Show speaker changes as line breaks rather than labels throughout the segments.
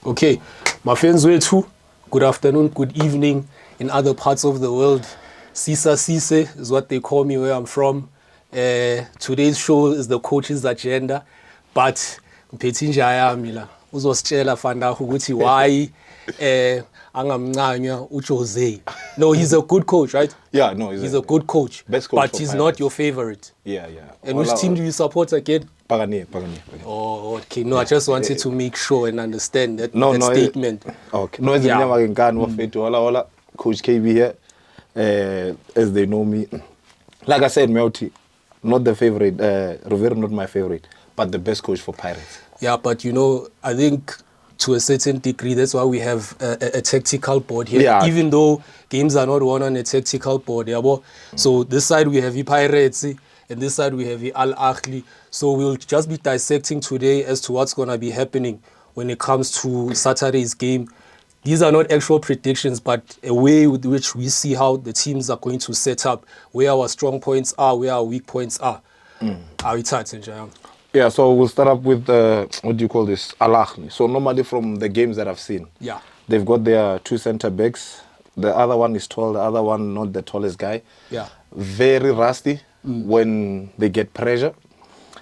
Okay, my FANS Wethu, good afternoon, good evening in other parts of the world. Sisa Sise is what they call me where I'm from. Today's show is the coach's agenda, but Petinjaya Mila, uzositshela fanda ukuthi why angamncanywa uJose. No, he's a good coach, right?
Yeah, no,
he's a good coach.
Best coach,
but he's not your favorite.
Yeah.
And which team do you support again?
Pagani.
Oh, okay. No, I just wanted to make sure and understand that, statement.
Okay. No, it's a Coach KB here, as they know me. Like I said, Melty, not the favorite. Rivera, not my favorite, but the best coach for Pirates.
Yeah, but you know, I think to a certain degree, that's why we have a tactical board here. Yeah. Even though games are not won on a tactical board. Yeah, so this side we have the Pirates, and this side we have the Ahly. So we'll just be dissecting today as to what's going to be happening when it comes to Saturday's game. These are not actual predictions, but a way with which we see how the teams are going to set up, where our strong points are, where our weak points are. Are we tight,
Yeah, so we'll start up with, what do you call this, Ahly. So normally from the games that I've seen, they've got their two center backs. The other one is tall, the other one not the tallest guy.
Yeah.
Very rusty when they get pressure.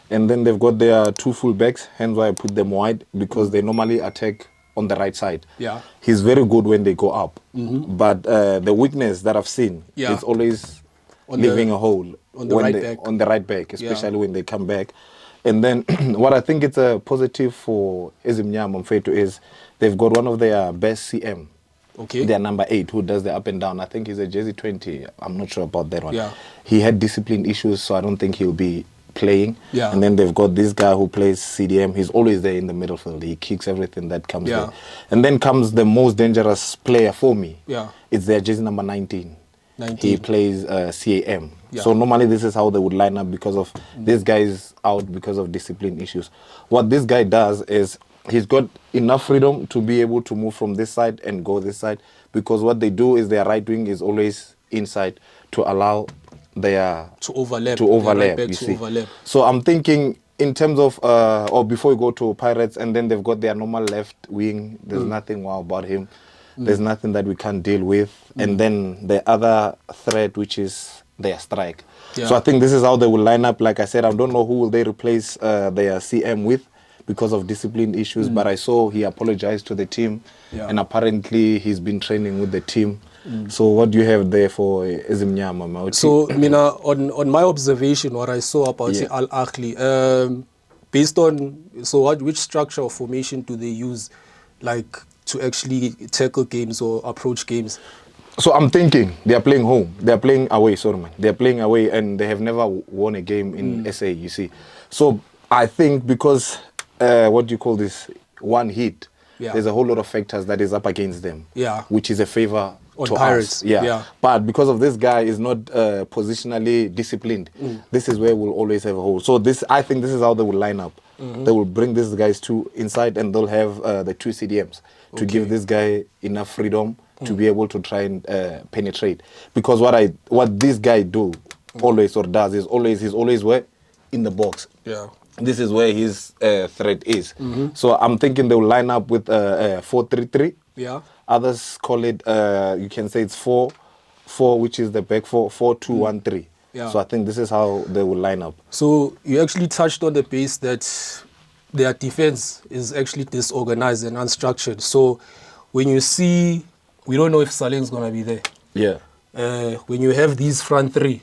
And then they've got their two full backs, hence why I put them wide, because they normally attack on the right side.
Yeah.
He's very good when they go up. But the weakness that I've seen is always leaving a hole
on the
right back, especially when they come back. And then what I think it's a positive for Ezimnyama Mfetu is they've got one of their best CM.
Okay.
Their number 8 who does the up and down. I think he's a jersey 20. I'm not sure about that one.
Yeah.
He had discipline issues, so I don't think he'll be playing.
Yeah.
And then they've got this guy who plays CDM. He's always there in the middle field. He kicks everything that comes there. And then comes the most dangerous player for me.
Yeah.
It's their jersey number 19. He plays CAM. Yeah. So normally this is how they would line up because of this guy is out because of discipline issues. What this guy does is he's got enough freedom to be able to move from this side and go this side, because what they do is their right wing is always inside to allow their
to overlap.
You see. So I'm thinking in terms of or before you go to Pirates, and then they've got their normal left wing. There's nothing wow about him. There's nothing that we can't deal with. And then the other threat, which is their strike. Yeah. So I think this is how they will line up. Like I said, I don't know who will they replace their CM with because of discipline issues. But I saw he apologized to the team. Yeah. And apparently he's been training with the team. So what do you have there for Ezimnyama?
So, Mina, on my observation, what I saw about Al Ahly, based on, which structure or formation do they use, like, to actually tackle games or approach games?
So I'm thinking they are playing home. They are playing away, sorry man. They are playing away and they have never won a game in SA, you see. So I think because, what do you call this, one hit, there's a whole lot of factors that is up against them, which is a favor to
Pirates.
us. Yeah. But because of this guy is not positionally disciplined, this is where we'll always have a hole. So I think this is how they will line up. They will bring these guys two inside and they'll have the two CDMs to give this guy enough freedom to be able to try and penetrate. Because what this guy always does is he's always where? In the box.
Yeah.
This is where his threat is. So I'm thinking they will line up with 4-3-3.
Yeah.
Others call it, you can say it's 4-4, which is the back 4-2-1-3. Yeah. So I think this is how they will line up.
So you actually touched on the base that their defense is actually disorganized and unstructured. So when you see, we don't know if Saleng's going to be there.
Yeah.
When you have these front three,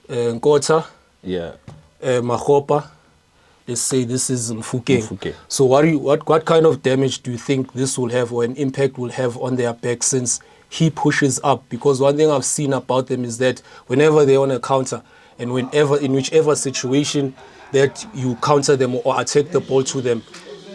Nkota, Mahopa, let's say this is Mfuke. So what kind of damage do you think this will have or an impact will have on their back since he pushes up? Because one thing I've seen about them is that whenever they're on a counter and in whichever situation that you counter them or attack the ball to them,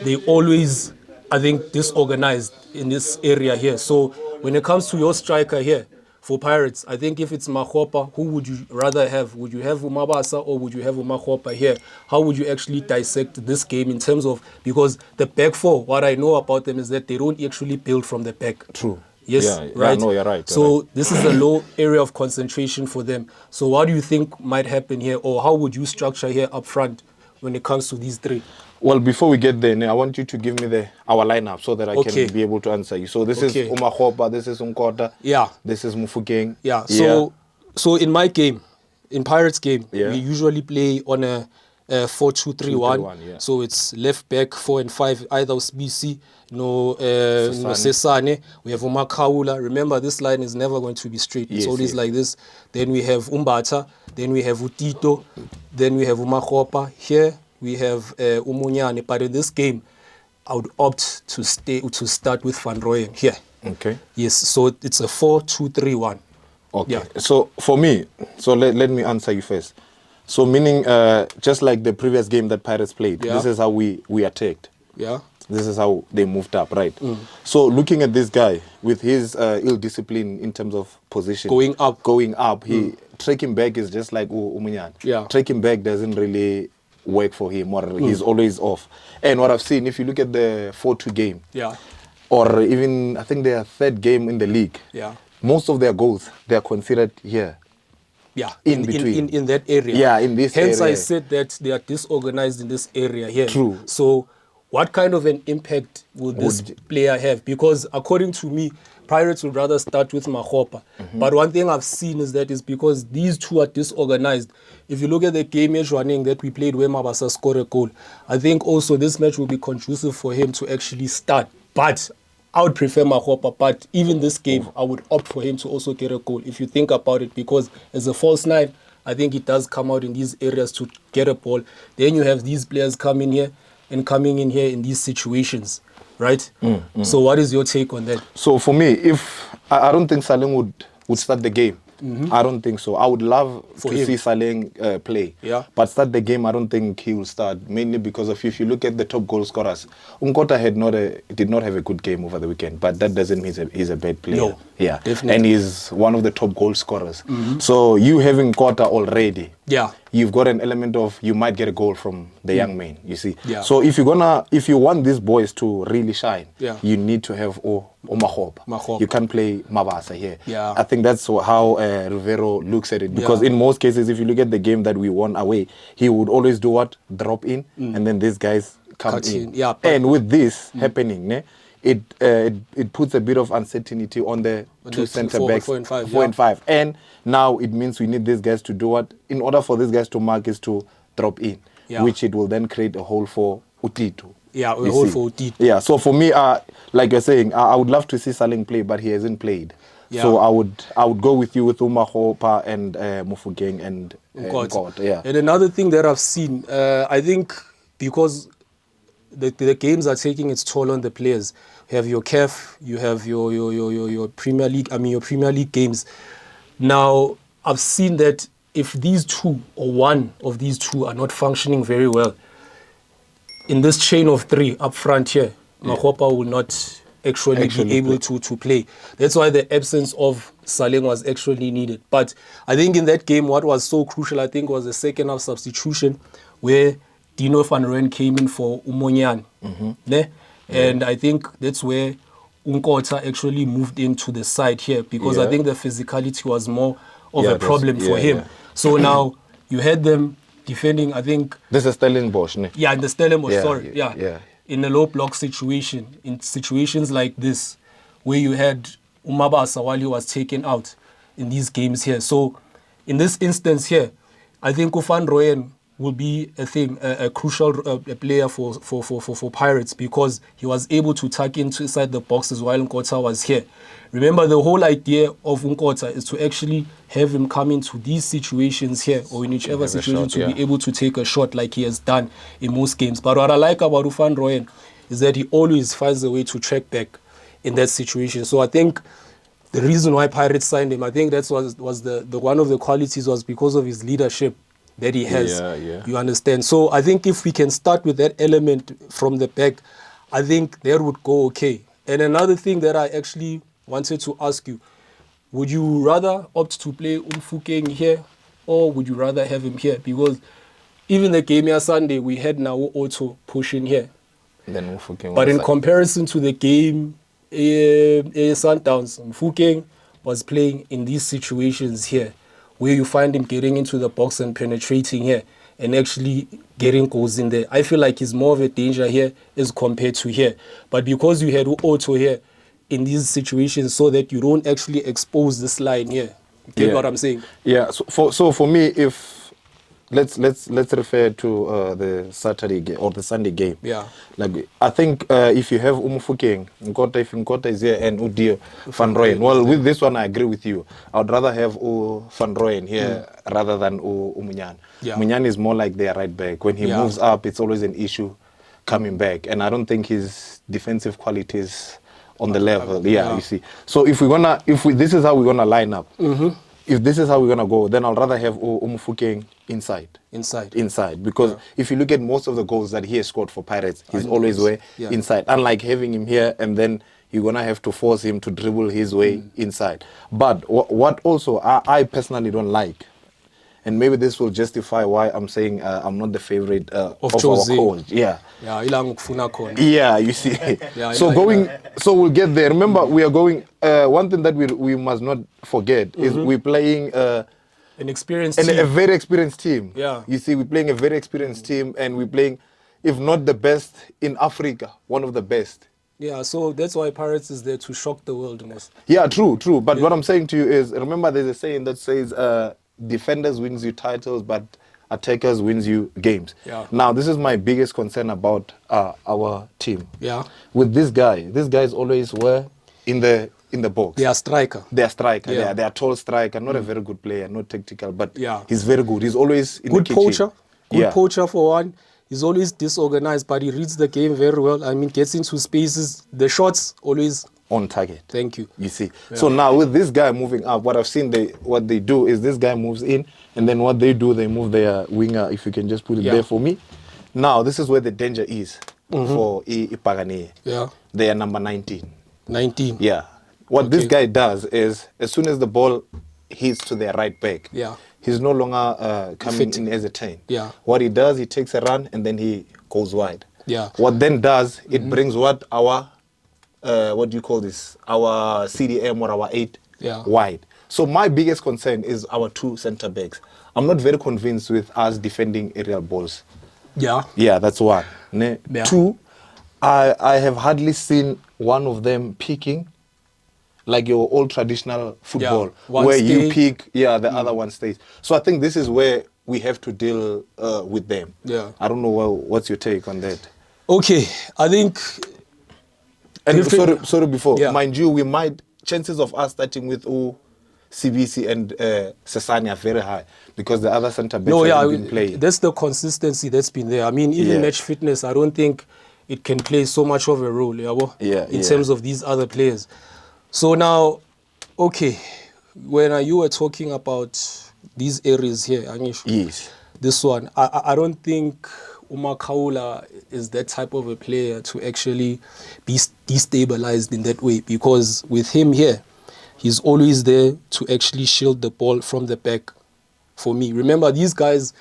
they always, I think, disorganized in this area here. So when it comes to your striker here, for Pirates, I think if it's Mahopa, who would you rather have? Would you have Umabasa or would you have Mahopa here? How would you actually dissect this game in terms of, because the back four, what I know about them is that they don't actually build from the back.
True.
Yes, right?
No, you're right.
So this is a low area of concentration for them. So what do you think might happen here, or how would you structure here up front when it comes to these three?
Well, before we get there, I want you to give me our lineup so that I can be able to answer you. So this is Umakhopa, this is Umkota, this is Mufokeng.
Yeah. So in my game, in Pirates game, we usually play on a 4-2-3-1. So it's left back 4 and 5, either BC, Sesane. We have Umakaula. Remember, this line is never going to be straight. It's always like this. Then we have Umbata. Then we have Utito. Then we have Umakhopa. Here we have Umunyane. But in this game, I would opt to start with Van Rooyen here.
Okay.
Yes. So it's a 4-2-3-1.
Okay. Yeah. So for me, let me answer you first. So meaning, just like the previous game that Pirates played, this is how we attacked.
Yeah.
This is how they moved up, right? So looking at this guy with his ill discipline in terms of position,
going up,
he tracking back is just like Umunyan.
Yeah.
Tracking back doesn't really work for him, or he's always off. And what I've seen, if you look at the 4-2 game, or even I think their third game in the league, most of their goals they are considered here.
Yeah,
in between.
In that area.
Yeah, in this
Hence
area.
I said that they are disorganized in this area here.
True.
So what kind of an impact would this player have? Because according to me, Pirates would rather start with Makhopa. But one thing I've seen is that is because these two are disorganized. If you look at the game running that we played where Mabasa scored a goal, I think also this match will be conducive for him to actually start. But I would prefer Makhopa, but even this game, I would opt for him to also get a goal, if you think about it, because as a false nine, I think he does come out in these areas to get a ball. Then you have these players coming here and coming in here in these situations, right? So what is your take on that?
So for me, if I don't think Saleng would start the game. I don't think so. I would love to see Saleng play.
Yeah.
But start the game, I don't think he will start. Mainly because of if you look at the top goal scorers, Umkota did not have a good game over the weekend. But that doesn't mean he's a bad player.
No,
yeah,
definitely.
And he's one of the top goal scorers. So you having Kota already, you've got an element of you might get a goal from the young man. You see.
Yeah.
So if you want these boys to really shine, you need to have Makhopa. You can't play Mabasa here.
Yeah.
I think that's how Rivero looks at it, because in most cases, if you look at the game that we won away, he would always do what? Drop in, and then these guys come in.
Yeah,
and with this happening, it puts a bit of uncertainty on the two center backs,
4 and 5,
4 and 5. And now it means we need these guys to do what? In order for these guys to mark is to drop in, which it will then create a hole for Utito.
Yeah, a hole for Utito.
Yeah, so for me, like you're saying, I would love to see Saleng play, but he hasn't played. Yeah. So I would go with you with Umakhopa and Mufokeng and Nkota. Yeah.
And another thing that I've seen, I think because the games are taking its toll on the players. You have your CAF, you have your Premier League. Your Premier League games. Now I've seen that if these two or one of these two are not functioning very well in this chain of three up front here, Makhopa will not actually be able to play. That's why the absence of Saleng was actually needed. But I think in that game, what was so crucial, I think, was the second half substitution where Dino van Rooyen came in for Umonyan. And I think that's where Unkota actually moved into the side here, because I think the physicality was more of a problem for him. So now you had them defending, I think...
This is Stellenbosch, ne?
Yeah, in the Stellenbosch, in a low block situation, in situations like this, where you had Umabasa while he was taken out in these games here. So in this instance here, I think Van Rooyen will be a crucial player for Pirates, because he was able to tuck inside the boxes while Nkota was here. Remember, the whole idea of Nkota is to actually have him come into these situations here, or in whichever situation, to be able to take a shot like he has done in most games. But what I like about Van Rooyen is that he always finds a way to track back in that situation. So I think the reason why Pirates signed him, I think that was the one of the qualities was because of his leadership that he has. You understand? So I think if we can start with that element from the back, I think that would go okay. And another thing that I actually wanted to ask you, would you rather opt to play Mufokeng here, or would you rather have him here? Because even the game here Sunday, we had now Otto pushing here.
Then Mufokeng.
But in comparison to the game Sundowns, Mufokeng was playing in these situations here, where you find him getting into the box and penetrating here. and actually getting goals in there. I feel like he's more of a danger here as compared to here. But because you had Otto here in these situations, so that you don't actually expose this line here. Get what I'm saying?
Yeah. So for me, if let's refer to the Saturday game or the Sunday game.
Yeah.
Like I think if you have Mufokeng, if Nkota is here and Udio Van Rooyen. Well, with this one I agree with you. I would rather have Van Rooyen here rather than Munyan.
Yeah.
Munyan is more like their right back. When he moves up, it's always an issue coming back, and I don't think his defensive qualities on the level. You see. So if this is how we're gonna line up. If this is how we're gonna go, then I'll rather have Mufokeng inside, because if you look at most of the goals that he has scored for Pirates, he's always inside. Unlike having him here and then you're gonna have to force him to dribble his way inside. But what also I personally don't like, and maybe this will justify why I'm saying I'm not the favorite of our coach. Yeah, you see. So we'll get there. Remember, we are going. One thing that we must not forget is we're playing a very experienced team.
Yeah,
you see, we're playing a very experienced team, and we're playing, if not the best in Africa, one of the best.
Yeah, so that's why Pirates is there to shock the world most.
Yeah, true. But what I'm saying to you is, remember, there's a saying that says, defenders wins you titles, but attackers wins you games.
Yeah.
Now, this is my biggest concern about our team.
Yeah.
With this guys always were in the box.
They are striker.
Yeah. They are tall striker, not a very good player, not tactical, but he's very good. He's always in the kitchen.
Good poacher for one. He's always disorganized, but he reads the game very well. I mean, gets into spaces. The shots always
on target.
Thank you.
You see. Yeah. So now with this guy moving up, what I've seen, what they do is this guy moves in, and then what they do, they move their winger, if you can just put it there for me. Now, this is where the danger is for Ipagane.
Yeah.
They are number 19.
19.
Yeah. What this guy does is, as soon as the ball hits to their right back, he's no longer coming in as a 10.
Yeah.
What he does, he takes a run, and then he goes wide.
Yeah.
What then does, it brings our what do you call this? Our CDM or our 8 wide. So my biggest concern is our 2 center backs. I'm not very convinced with us defending aerial balls.
Yeah.
Yeah, that's one. 2, I have hardly seen one of them picking like your old traditional football where you pick, the other one stays. So I think this is where we have to deal with them.
Yeah.
I don't know what's your take on that.
Okay, I think.
And sorry before, mind you, we might, chances of us starting with CBC and Sesani are very high because the other centre backs have been playing.
That's the consistency that's been there. I mean, even match fitness, I don't think it can play so much of a role in terms of these other players. So now, okay, when you were talking about these areas here, Anish, this one, I don't think Umakaula is that type of a player to actually be destabilized in that way, because with him here, he's always there to actually shield the ball from the back for me. Remember, these guys,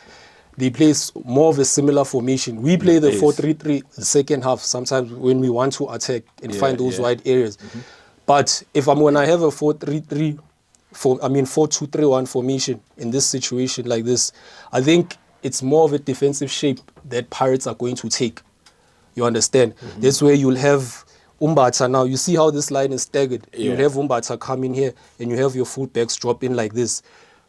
they play more of a similar formation. We play the 4-3-3 the second half sometimes when we want to attack and find those wide areas. But if I'm going to have a 4-3-3, 4-2-3-1 formation in this situation like this, I think it's more of a defensive shape that Pirates are going to take. You understand? That's where you'll have Umbata now. You see how this line is staggered. You'll have Umbata come in here and you have your full backs drop in like this.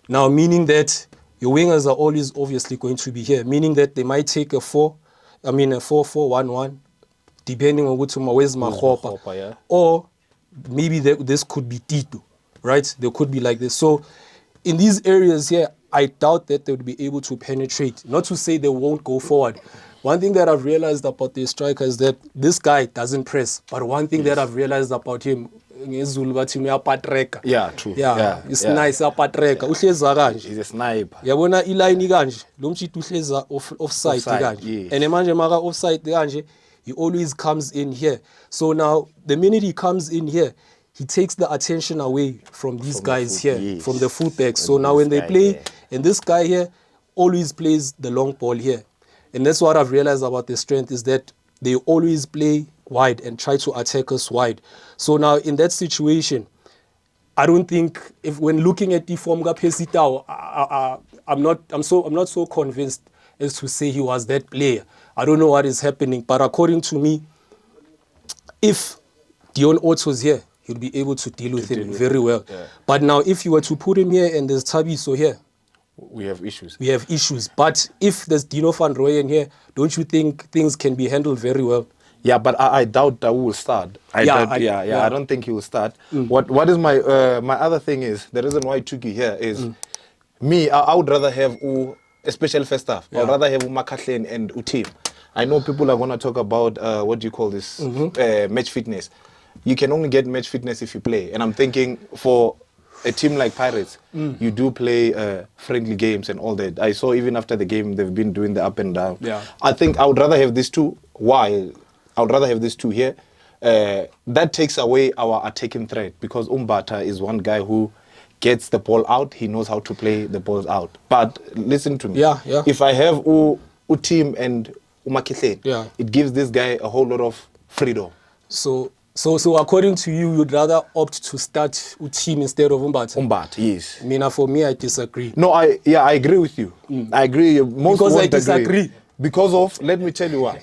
Now, meaning that your wingers are always obviously going to be here, meaning that they might take a 4-4-1-1, depending on where's Mahopa. Or maybe this could be Tito, right? They could be like this. So in these areas here, I doubt that they would be able to penetrate. Not to say they won't go forward. One thing that I've realized about the striker is that this guy doesn't press. But one thing that I've realized about him,
true.
It's nice. He's
a sniper.
Yabona iline kanje, lo mchitu uhleza offside kanje. And manje maka offside kanje, he always comes in here. So now the minute he comes in here, he takes the attention away from these guys here, from the fullbacks. So now when they play, and this guy here always plays the long ball here. And that's what I've realized about their strength, is that they always play wide and try to attack us wide. So now in that situation, I don't think, if when looking at the form Pesitao, I'm not so convinced as to say he was that player. I don't know what is happening, but according to me, if Dion Otto's here, he'll be able to deal with him very well. Yeah. But now, if you were to put him here and there's Thabiso here,
we have issues.
We have issues. But if there's Dino van Rooyen here, don't you think things can be handled very well?
Yeah, but I doubt that we will start. I don't think he will start. What is my my other thing is, the reason why I took you here is, me, I would rather have a special first half. I'd rather have Makatlen and team. I know people are going to talk about, what do you call this, match fitness. You can only get match fitness if you play. And I'm thinking for a team like Pirates, you do play friendly games and all that. I saw even after the game, they've been doing the up and down.
Yeah.
I think I would rather have these two. Why? I would rather have these two here. That takes away our attacking threat, because Umbata is one guy who gets the ball out. He knows how to play the balls out. But listen to me. If I have team and Umakitlen, it gives this guy a whole lot of freedom.
So according to you, you'd rather opt to start team instead of Umbata?
Umbata, yes.
For me, I disagree.
No, I agree with you. I agree. Most
because I disagree.
Agree. Because of, let me tell you why.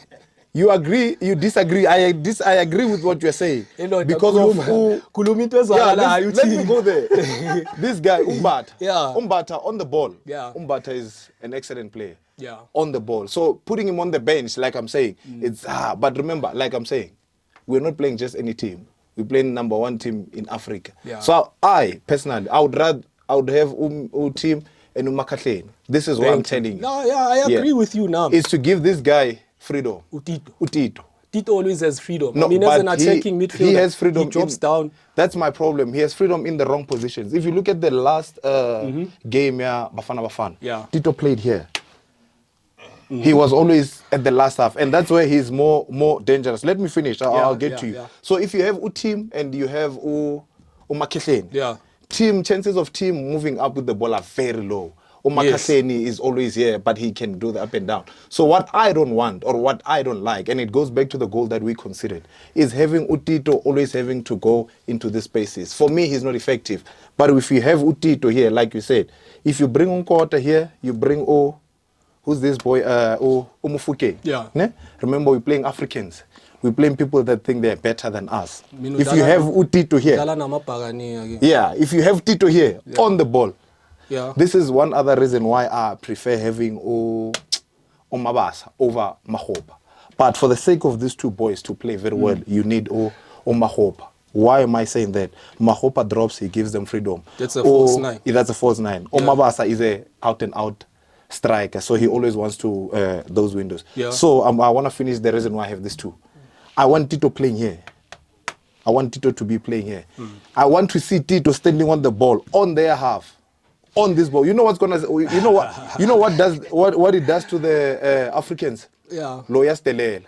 You agree, you disagree. I agree with what you're saying. Because of let me go there. This guy, Umbata on the ball. Umbata is an excellent player. On the ball. So putting him on the bench, like I'm saying, it's but remember, like I'm saying, we're not playing just any team. We're playing number one team in Africa. So I personally, I would have team and Makatlen. This is what I'm telling you.
I agree with you now.
Is to give this guy freedom.
Utito always has freedom.
No,
as an attacking midfielder,
he has freedom.
He drops down.
That's my problem. He has freedom in the wrong positions. If you look at the last game, Bafana, Tito played here. He was always at the last half, and that's where he's more dangerous. Let me finish. I'll get to you. So if you have team and you have Makitlen, chances of team moving up with the ball are very low. Makatlen is always here, but he can do the up and down. So what I don't want, or what I don't like, and it goes back to the goal that we considered, is having Utito always having to go into the spaces. For me, he's not effective. But if you have Utito here, like you said, if you bring Unkota here, you bring who's this boy? Umufuke. Ne? Remember, we're playing Africans. We're playing people that think they're better than us. If you have Utito here, if you have Tito here on the ball, this is one other reason why I prefer having Omabasa over Mahopa. But for the sake of these two boys to play very well, you need Mahopa. Why am I saying that? Mahopa drops, he gives them freedom.
That's a false nine.
That's a false nine. Omabasa is a out and out striker, so he always wants to those windows. So I want to finish the reason why I have these two. I want Tito playing here. I want Tito to be playing here. I want to see Tito standing on the ball on their half, on this ball. You know what's gonna? You know what? You know what it does to the Africans? Loyas Telela.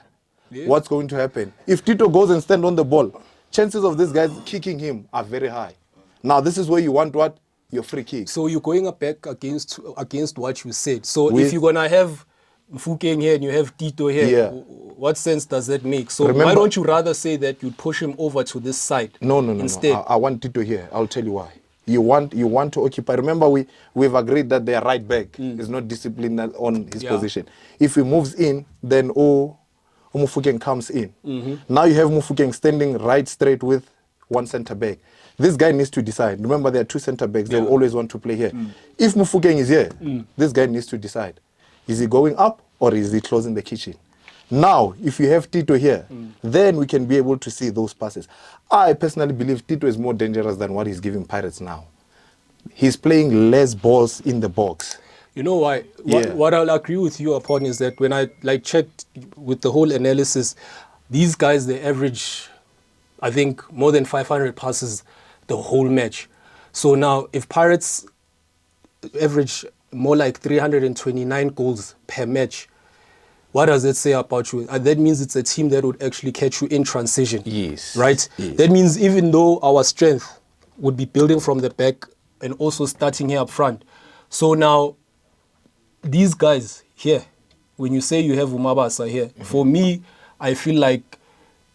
What's going to happen if Tito goes and stand on the ball? Chances of this guy kicking him are very high. Now this is where you want what? Your free kick.
So you're going back against what you said. So if you're gonna have Mfukeng here and you have Tito here, what sense does that make? So remember, why don't you rather say that you push him over to this side?
No.
Instead,
I want Tito here. I'll tell you why. You want to occupy. Remember, we've agreed that their right back is not disciplined on his position. If he moves in, then Mufukeng comes in. Now you have Mufukeng standing right straight with one centre back. This guy needs to decide. Remember, there are two centre backs. They'll always want to play here. If Mufukeng is here, this guy needs to decide. Is he going up or is he closing the kitchen? Now, if you have Tito here, then we can be able to see those passes. I personally believe Tito is more dangerous than what he's giving Pirates now. He's playing less balls in the box.
You know why? What I'll agree with you upon is that when I checked with the whole analysis, these guys, they average, I think, more than 500 passes the whole match. So now, if Pirates average more like 329 goals per match, what does that say about you? That means it's a team that would actually catch you in transition.
Yes.
Right?
Yes.
That means even though our strength would be building from the back and also starting here up front. So now, these guys here, when you say you have Umabasa here, for me, I feel like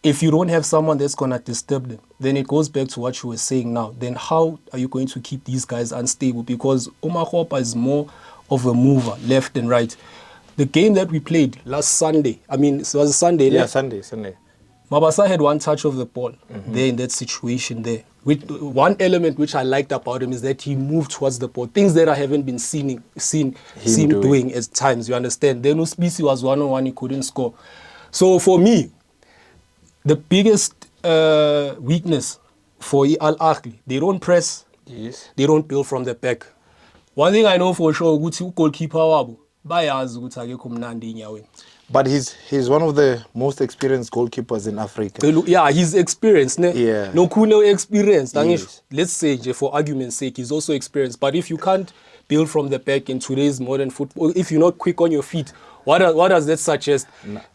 if you don't have someone that's going to disturb them, then it goes back to what you were saying now. Then how are you going to keep these guys unstable? Because Umahopa is more of a mover, left and right. the game that we played last Sunday, I mean, it was a Sunday.
Yeah, Sunday.
Mabasa had one touch of the ball there in that situation there. With one element which I liked about him is that he moved towards the ball. Things that I haven't been seen doing at times, you understand. Then Uspisi was one-on-one, he couldn't score. So for me, the biggest weakness for Ahly, they don't press, they don't build from the back. One thing I know for sure, goalkeeper wabo bayazi ukuthi akekho mnandi enyaweni.
But he's one of the most experienced goalkeepers in Africa.
Yeah, he's experienced. Ne?
Yeah.
No kuno experienced. Yes. Let's say, for argument's sake, he's also experienced. But if you can't build from the back in today's modern football, if you're not quick on your feet, what does that suggest?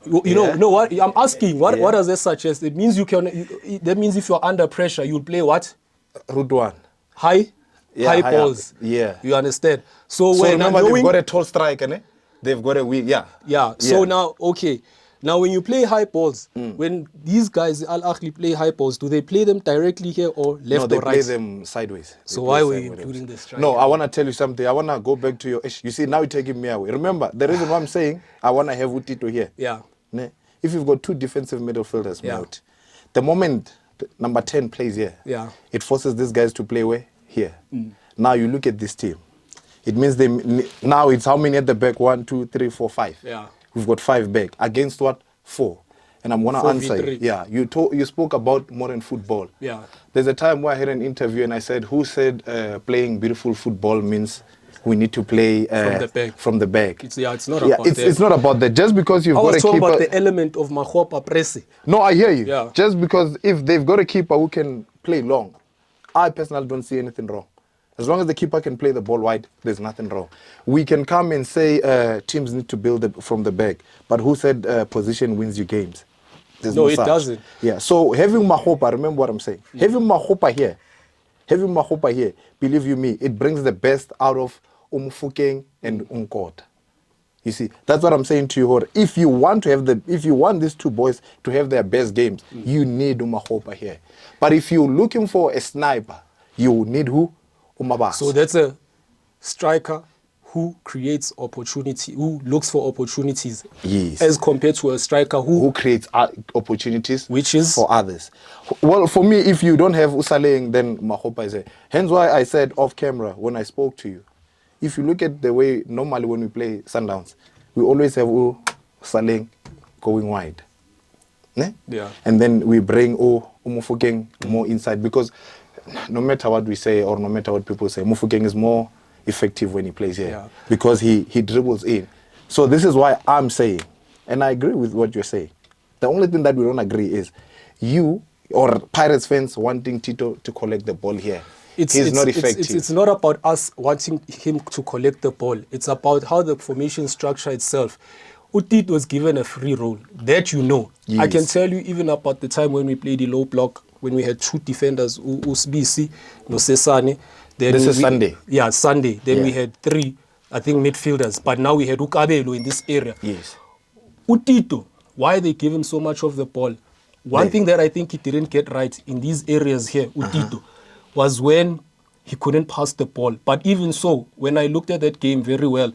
No, what I'm asking, what does that suggest? It means that means if you're under pressure, you'll play what?
Route 1.
High balls.
Yeah.
You understand? So
remember, they've got a tall striker, ne? They've got a weak,
yeah. So now, okay. Now, when you play high balls, when these guys, Ahly, play high balls, do they play them directly here or left or right?
No, they play them sideways.
So why were you including the striker?
No, I want to tell you something. I want to go back to your issue. You see, now you're taking me away. Remember, the reason why I'm saying I want to have Utito here.
Yeah.
Ne? If you've got two defensive midfielders, the moment number 10 plays here, it forces these guys to play where? Here. Now you look at this team. It means now it's how many at the back? 1, 2, 3, 4, 5.
Yeah.
We've got 5 back. Against what? 4. And I'm gonna answer. Yeah. You spoke about modern football.
Yeah.
There's a time where I had an interview and I said, who said playing beautiful football means we need to play from the back?
It's not about that.
It's not about that. Just because you've got a keeper. I was talking about
the element of Mahopa pressing.
No, I hear you.
Yeah.
Just because if they've got a keeper who can play long, I personally don't see anything wrong. As long as the keeper can play the ball wide, there's nothing wrong. We can come and say teams need to build from the back. But who said position wins you games? There's no
it doesn't.
Yeah. So having Mahopa, remember what I'm saying. Having Mahopa here, believe you me, it brings the best out of Umfukeng and Unkota. You see, that's what I'm saying to you. If you want these two boys to have their best games, you need Mahopa here. But if you're looking for a sniper, you need who?
So that's a striker who creates opportunity, who looks for opportunities, as compared to a striker who
creates opportunities,
which is
for others. Well, for me, if you don't have Usaleng, then Mahopa is there. Hence why I said off camera when I spoke to you, if you look at the way normally when we play Sundowns, we always have Usaleng going wide. Ne?
Yeah.
And then we bring Umufukeng more inside, because no matter what we say or no matter what people say, Mufukeng is more effective when he plays here because he dribbles in. So this is why I'm saying, and I agree with what you're saying. The only thing that we don't agree is you or Pirates fans wanting Tito to collect the ball here. He's not effective.
It's not about us wanting him to collect the ball. It's about how the formation structure itself. Utito was given a free role. That you know. Yes. I can tell you even about the time when we played the low block, when we had 2 defenders, Usbisi, Nosesane.
This is Sunday.
Yeah, Sunday. Then we had 3, I think, midfielders. But now we had Ukabelo in this area.
Yes.
Utito, why they give him so much of the ball? One thing that I think he didn't get right in these areas here, Utito, was when he couldn't pass the ball. But even so, when I looked at that game very well,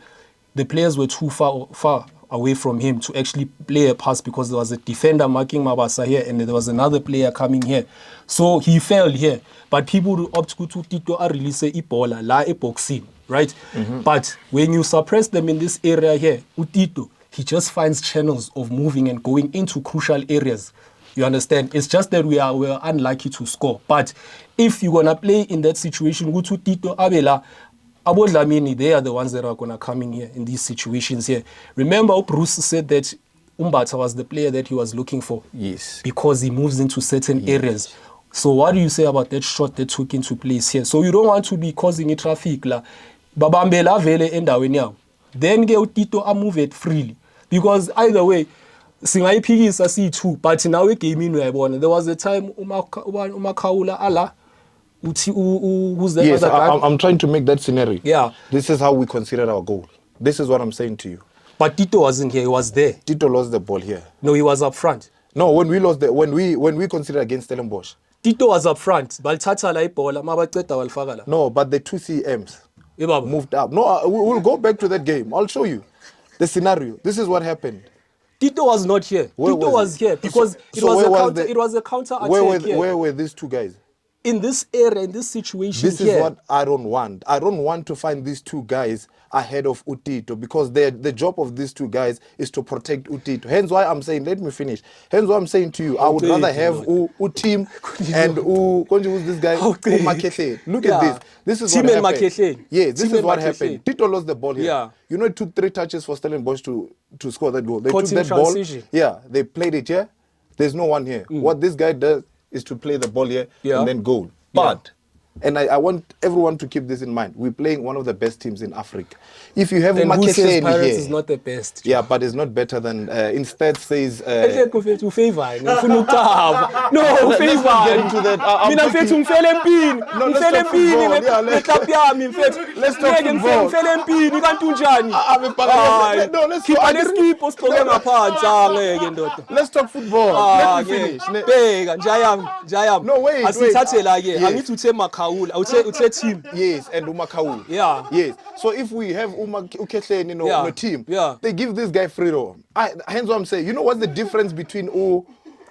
the players were too far away from him to actually play a pass, because there was a defender marking Mabasa here and there was another player coming here. So he fell here. But people who opt to Tito are release Ibola, la boxing, right? But when you suppress them in this area here, Utito, he just finds channels of moving and going into crucial areas. You understand? It's just that we are unlucky to score. But if you're going to play in that situation, Tito Abela, Abo Dlamini, they are the ones that are going to come in here in these situations here. Remember, Bruce said that Umbata was the player that he was looking for.
Yes.
Because he moves into certain areas. So what do you say about that shot that took into place here? So you don't want to be causing a traffic. Babambela vele endaweni yawo. Then get Tito a move it freely. Because either way, singayiphikisa C2, but now we game in uyayibona. There was a time uMakaula ala who's the other guy?
I'm trying to make that scenario.
Yeah.
This is how we consider our goal. This is what I'm saying to you.
But Tito wasn't here, he was there.
Tito lost the ball here.
No, he was up front.
No, when we consider against Stellenbosch.
Tito was up front. No, but
the 2 CMs moved up. No, we'll go back to that game. I'll show you. The scenario. This is what happened.
Tito was not here. Tito was here because it was a counter attack.
Where were these two guys?
In this area, in this situation.
This is what I don't want. I don't want to find these two guys ahead of Utito because the job of these two guys is to protect Utito. Hence why I'm saying, let me finish. Hence why I'm saying to you, I would rather have Utim and who's this guy? Makele. Look at this. This is what happened. Yeah, this is what happened. Tito lost the ball here.
Yeah.
You know, it took 3 touches for Stellenbosch to score that goal. They took that ball. Yeah, they played it here. There's no one here. What this guy does is to play the ball here and then goal. But, and I want everyone to keep this in mind, we're playing one of the best teams in Africa. If you have
Makele here,
Pirates
is not the best.
Yeah, but it's not better than, instead says...
No, favor.
Let's talk football. Let me finish. No, wait.
I need to take Makaul. I would say team.
Yes, and Umakaul.
Yeah.
Yes. So if we have Ukeshe in a team, they give this guy freedom. Hence what I'm saying. You know what's the difference between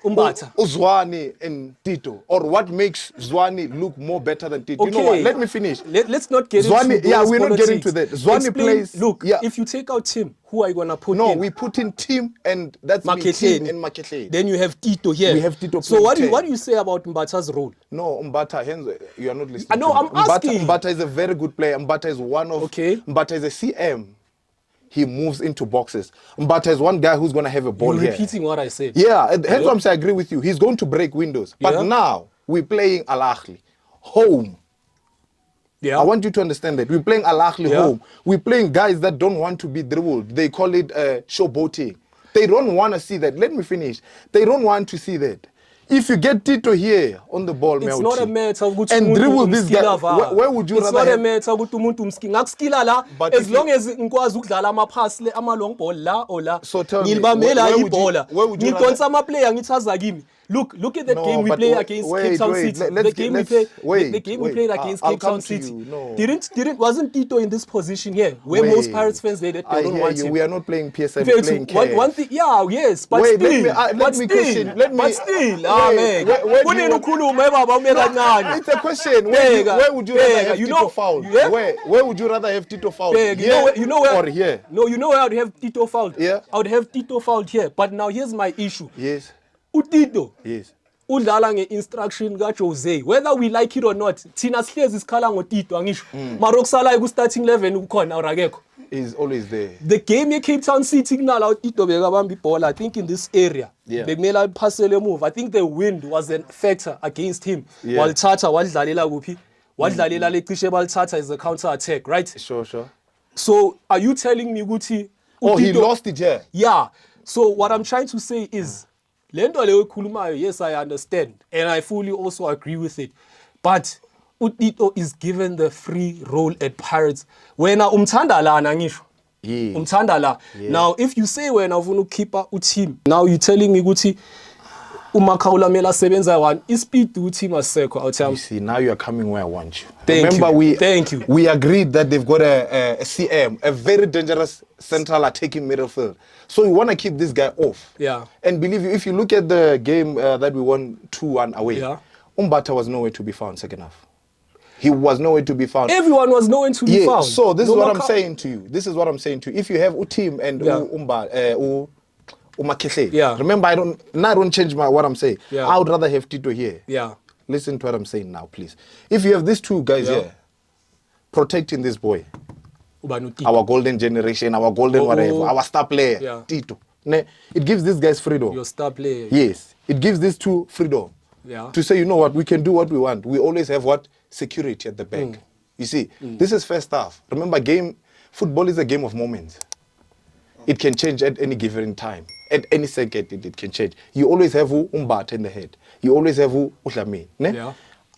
Zwane and Tito? Or what makes Zwane look more better than Tito?
Okay.
You know what? Let me finish.
Let's not get
Zwane,
into those
we're not getting to that. Zwane plays...
Look, if you take out Tim, who are you going to put in?
No, we put in Tim and that's Tim and Makele.
Then you have Tito here.
We have Tito.
So what do you say about Mbata's role?
No, Mbata, hence you are not listening.
No, I'm asking.
Mbata is a very good player. Mbata is one of... Mbata is a CM. He moves into boxes. Mbata is one guy who's going to have a ball here.
You're repeating what I said.
Yeah, hence what I'm saying, I agree with you. He's going to break windows. But now, we're playing Ahly home.
Yeah.
I want you to understand that. We're playing Ahly home. We're playing guys that don't want to be dribbled. They call it showboating. They don't want to see that. Let me finish. They don't want to see that. If you get Tito here on the ball,
it's not a matter of
and dribble this guy, where would you rather
have? It's not a matter of umuntu umskila la. As long as ngikwazi ukudlala ama pass le ama long ball la or la.
So tell me,
ngilibambela ibhola. Ngidonsa ama player ngithaza kimi. Look at the game we play against Cape Town City. The game we played against Cape Town City. Wasn't Tito in this position here? Where most Pirates fans they don't want him.
We are not playing PSM, we're playing KF.
One thing, yes, but still.
It's a question. Where would you rather have Tito fouled? Where would you rather have Tito fouled?
You know where?
Or here?
No, you know where I would have Tito fouled?
Yeah.
I would have Tito fouled here. But now here's my issue.
Yes.
Utito.
Yes.
Udlala nge-instruction ka-Jose. Whether we like it or not, thina sihlezi sikhala ngotito angisho. Mara okusalayo ku-starting 11 ukhona or akekho.
Is always there.
The game ye-Cape Town City kunala utito bekabamba ibhola. I think in this area. Bekumele aphasele move. I think the wind was a factor against him. Walithatha wadlalela kuphi? Wadlalela lecishe balithatha as a counter attack, right?
Sure.
So are you telling me ukuthi
he lost it here?
Yeah. So what I'm trying to say is, lento leyo khulumayo, yes, I understand, and I fully also agree with it. But Utito is given the free role at Pirates. Wena umthanda lana ngisho. Umthanda la. Now, if you say wena ufuna ukukhipha uteam, now you telling me ukuthi uMakaula mela sebenza one, ispeed uteam asekho awuthami.
You see, now you are coming where I want you.
Thank you.
We agreed that they've got a CM, a very dangerous central attacking midfield. So we want to keep this guy off.
Yeah.
And believe you, if you look at the game that we won 2-1 away, Mbata was nowhere to be found second half. He was nowhere to be found.
Everyone was nowhere to be found.
So this is what I'm saying to you. If you have Utim and Umakele, remember I don't change what I'm saying. I would rather have Tito here. Listen to what I'm saying now, please. If you have these two guys here protecting this boy, our golden generation, our golden whatever, our star player, Tito, it gives these guys freedom.
Your star player.
Yes, it gives these two freedom. To say, you know what, we can do what we want. We always have what? Security at the back. You see, this is first half. Remember, football is a game of moments. It can change at any given time. At any second, it can change. You always have Mbata in the head. You always have Uhlami.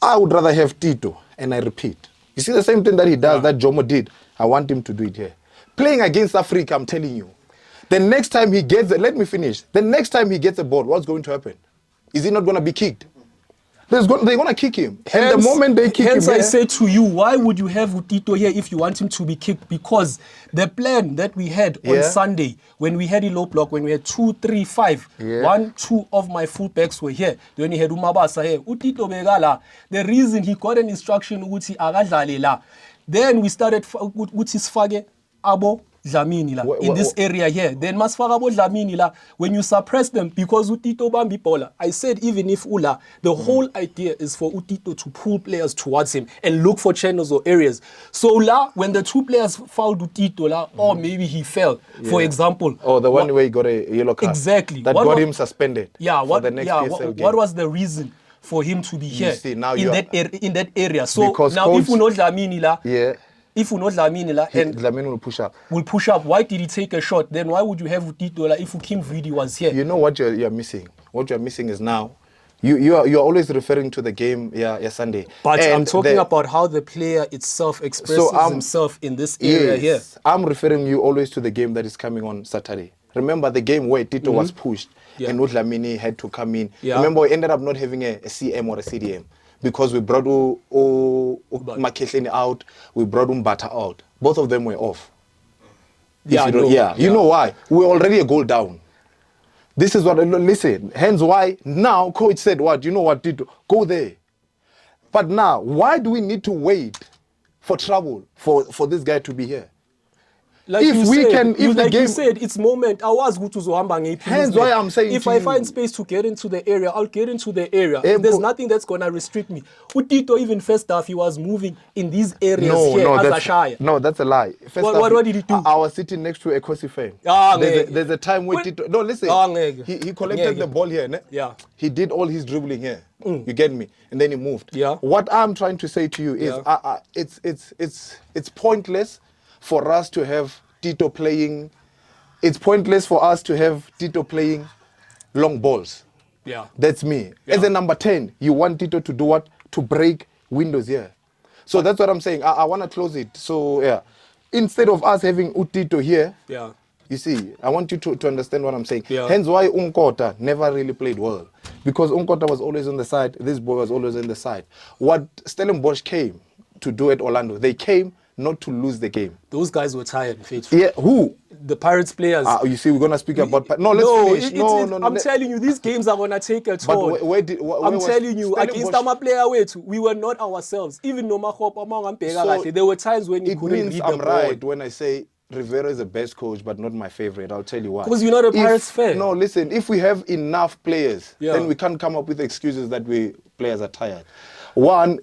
I would rather have Tito, and I repeat. You see the same thing that he does, that Jomo did. I want him to do it here. Playing against Africa, I'm telling you. The next time he gets, let me finish. The next time he gets a ball, what's going to happen? Is he not going to be kicked? they're going to kick him. And the moment they kick him...
Hence I say to you, why would you have Utito here if you want him to be kicked? Because the plan that we had on Sunday, when we had a low block, when we had 2, 3, 5, 1, 2 of my fullbacks were here. Then he had Umabasa here. Utito begala. The reason he got an instruction, Uti agadlale la. Then we started Utis Fage Abo Dlamini la in this area here. Then Masfara Abo Dlamini la. When you suppress them, because Utito Bambi Pola, I said even if Ula, the whole idea is for Utito to pull players towards him and look for channels or areas. So la, when the 2 players fouled Utito la, or maybe he fell, for example.
Oh, the one where he got a yellow card.
Exactly.
That got him suspended.
Yeah.
For the next PSL game.
What was the reason for him to be here
see, now
in that area? So
because
now, if we know Dlamini la, if we know Dlamini la, and
Dlamini will push up.
Why did he take a shot? Then why would you have Utito la if Kim Vidi was here?
You know what you're missing. What you're missing is now. You're always referring to the game, Sunday.
But and I'm talking about how the player itself expresses himself in this area here.
I'm referring you always to the game that is coming on Saturday. Remember the game where Tito was pushed and Dlamini had to come in. Remember, we ended up not having a CM or a CDM because we brought Makehleni out, we brought Mbata out. Both of them were off. You know why? We're already a goal down. This is what, listen, hence why now coach said what? You know what, Tito? Go there. But now, why do we need to wait for trouble for this guy to be here?
Like you said, it's moment. I was good to Zohamba.
Hence why I'm saying
if I find space to get into the area, I'll get into the area. There's nothing that's gonna restrict me. Utito, even first half, he was moving in these areas as a Shire.
No, that's a lie.
What did he do?
I was sitting next to a Kosi fan. There's a time where Tito... No, listen. He collected the ball here. He did all his dribbling here. You get me? And then he moved. What I'm trying to say to you is it's pointless for us to have Tito playing. It's pointless for us to have Tito playing long balls. That's me. As a number 10, you want Tito to do what? To break windows here. So that's what I'm saying. I want to close it. So instead of us having Utito here, you see, I want you to understand what I'm saying. Hence why Unkota never really played well. Because Unkota was always on the side. This boy was always on the side. What Stellenbosch came to do at Orlando, they came not to lose the game.
Those guys were tired, faithful.
Who?
The Pirates players.
You see, we're going to speak about... No, let's finish.
I'm telling you, these games are going to take a toll. I'm telling you, against our player weight, we were not ourselves. Even no Mahop, there were times when you couldn't read the ball.
I'm right when I say Rivera is the best coach, but not my favorite. I'll tell you why.
Because you're not a Pirates fan.
No, listen, if we have enough players, then we can't come up with excuses that players are tired. One,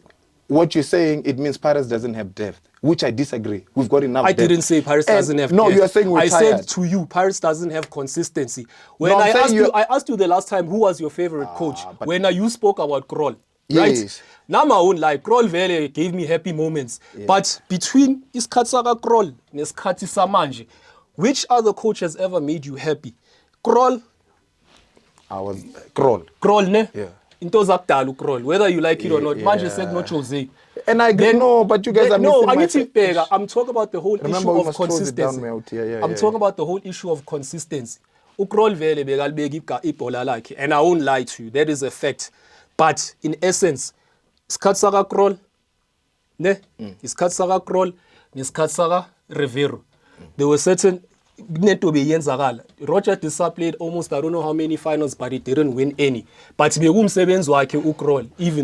what you're saying, it means Pirates doesn't have depth, which I disagree. We've got enough depth.
I didn't say Pirates doesn't have depth.
No, you are saying we're tired.
I said to you, Pirates doesn't have consistency. When I asked you the last time, who was your favorite coach? When you spoke about Kroll, right? Now my own like Kroll Vele gave me happy moments. But between Iskatsaka Kroll and Iskati Samanje, which other coach has ever made you happy? Kroll?
I was Kroll.
Kroll, ne? Yeah. Whether you like it or not, Manje said not Jose.
And I agree, but you guys are missing
I'm talking about the whole issue of consistency. I'm talking about the whole issue of consistency. And I won't lie to you, that is a fact. But in essence, Skatsaka Kroll, ne? Skatsaka Kroll, Skatsaka Rivero. There were certain Roger Dissa played almost I don't know how many finals, but he didn't win any. But even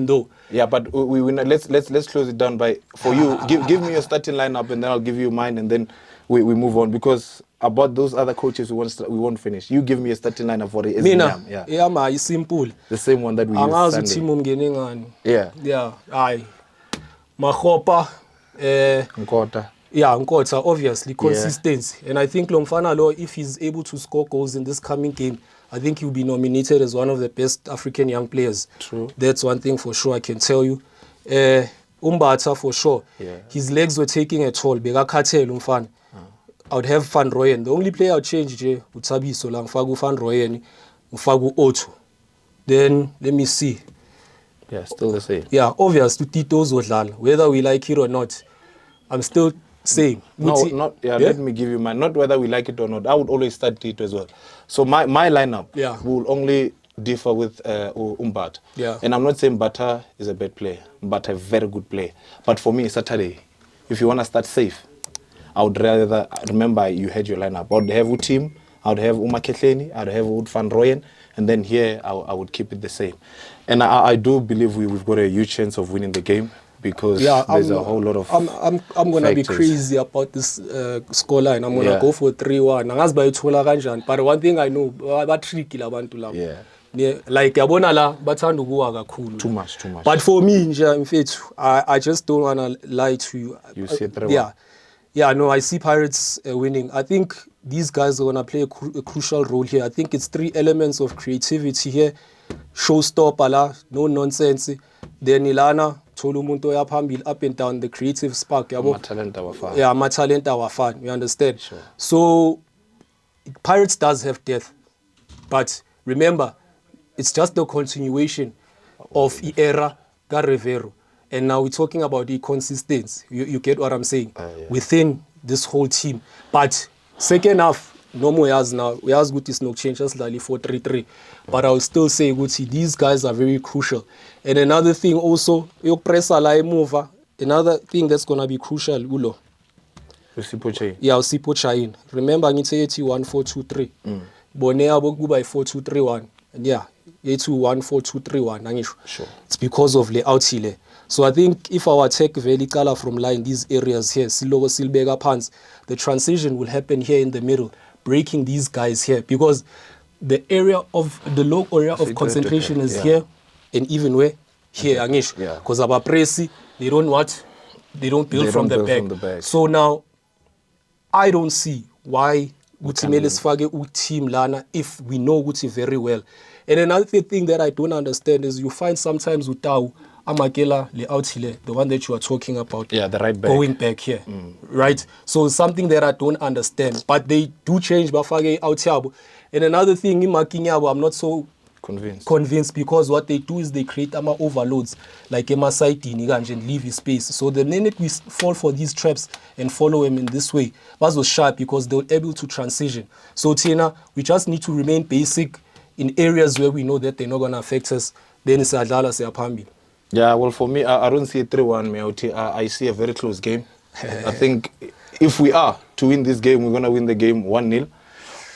though.
Yeah, but let's close it down by you. Give me your starting lineup and then I'll give you mine and then we move on, because about those other coaches we won't finish. You give me a starting lineup for the
Mina. It's simple.
The same one that we used
Sunday.
Yeah.
Aye. Mahopa.
Nkota.
Yeah, Nkota, obviously, consistency. And I think Lomfana Law, if he's able to score goals in this coming game, I think he'll be nominated as one of the best African young players.
True.
That's one thing for sure, I can tell you. Umbata, for sure.
Yeah.
His legs were taking a toll. Begakate Lumfana. I would have Van Rooyen. The only player I would change is Utabiso, Langfagu Van Rooyen, Ufagu Otto. Then, let me see.
Yeah, still the same.
Yeah, obviously, Tito's Odlal. Whether we like it or not, I'm still saying.
Let me give you mine. Not whether we like it or not. I would always start Tito as well. So my lineup will only differ with Mbata.
Yeah.
And I'm not saying Mbata is a bad player. Mbata a very good player. But for me, Saturday, if you want to start safe, I would rather, remember you had your lineup. I would have Utim, I would have Umaketleni, I would have Wood van Rooyen, and then here I would keep it the same. And I do believe we've got a huge chance of winning the game because there's a whole lot of
I'm going to be crazy about this scoreline. I'm going to go for 3-1. But one thing I know, about tricky labantu labo.
Yeah.
Like yabona la bathanda ukuwa kakhulu.
Too much.
But for me nje mfethu, I just don't want to lie to you.
You see 3-1.
Yeah, no, I see Pirates winning. I think these guys are going to play a crucial role here. I think it's 3 elements of creativity here. Showstopper la, no nonsense. Then ilana thola umuntu oyaphambili up and down, the creative spark yabo. Ama-talent awafani. You understand?
Sure.
So Pirates does have depth. But remember, it's just the continuation of the era ka Rivero. And now we're talking about the consistency. You get what I'm saying? Within this whole team. But second half, no more as now. We ask good is no change, just like 4-3-3. But I will still say, these guys are very crucial. And another thing also, another thing that's going to be crucial, Ulo. Usipo Chain. Remember, I'm saying 1-4-2-3. Bonea Bogu by 4-2-3-1. And yeah, 1-4-2-3-1.
Sure.
It's because of layout here. So I think if our attack very color from line these areas here, Silogo Silbega Pants, the transition will happen here in the middle, breaking these guys here because the low area of concentration is here, and even where here, Angish. Because our pressy, they don't build from the back. So now I don't see why Gutimeles Fage team Lana if we know Guti very well. And another thing that I don't understand is you find sometimes Utau Amakela Leautile, the one that you are talking about.
Yeah, the right back.
Going back here. Right? So something that I don't understand. But they do change Bafage Autiabo. And another thing in Makinyabo, I'm not so convinced because what they do is they create overloads like Emma Saiti and leave his space. So the minute we fall for these traps and follow him in this way, Baz was sharp because they were able to transition. So Tina, we just need to remain basic in areas where we know that they're not going to affect us. Then it's Adala Seapambi.
Yeah, well, for me, I don't see a 3-1. I see a very close game. I think if we are to win this game, we're going to win the game 1-0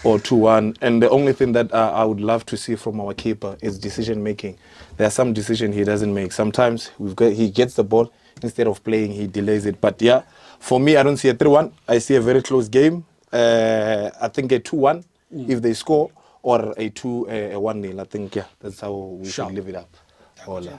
or 2-1. And the only thing that I would love to see from our keeper is decision-making. There are some decisions he doesn't make. Sometimes he gets the ball, instead of playing, he delays it. But yeah, for me, I don't see a 3-1. I see a very close game. I think a 2-1 if they score, or a 1-0. I think, yeah, that's how we should live it up. Hola.